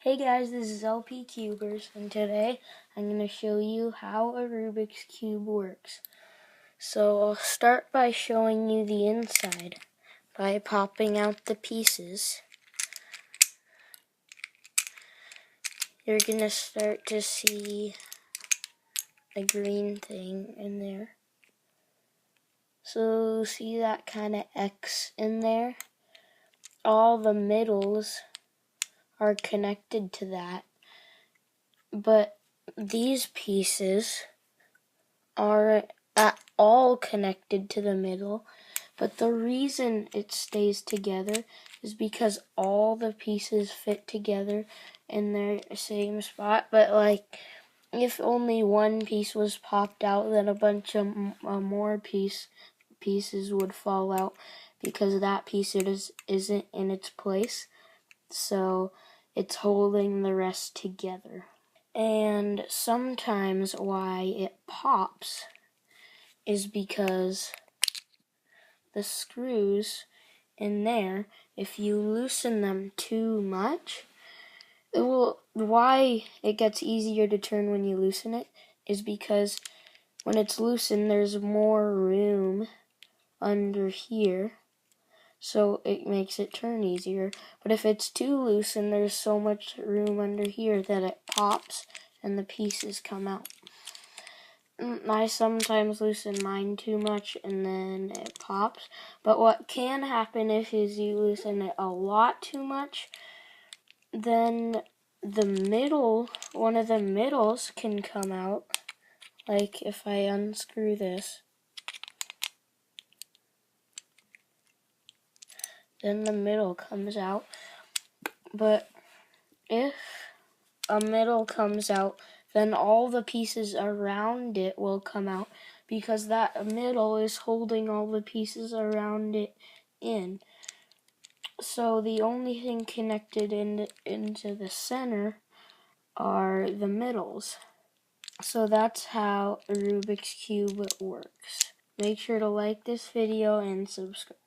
Hey guys, this is LP Cubers, and today I'm going to show you how a Rubik's Cube works. So I'll start by showing you the inside by popping out the pieces. You're going to start to see a green thing in there. So see that kind of X in there? All the middles are connected to that. But these pieces are all connected to the middle, but the reason it stays together is because all the pieces fit together in their same spot. But like, if only one piece was popped out, then a bunch of more pieces would fall out because that piece isn't in its place, so it's holding the rest together. And sometimes why it pops is because the screws in there, if you loosen them too much, why it gets easier to turn when you loosen it is because when it's loosened, there's more room under here, so it makes it turn easier. But if it's too loose and there's so much room under here that it pops and the pieces come out. I sometimes loosen mine too much and then it pops. But what can happen if you loosen it a lot too much, then one of the middles can come out. Like if I unscrew this, then the middle comes out. But if a middle comes out, then all the pieces around it will come out because that middle is holding all the pieces around it in. So the only thing connected into the center are the middles. So that's how a Rubik's Cube works. Make sure to like this video and subscribe.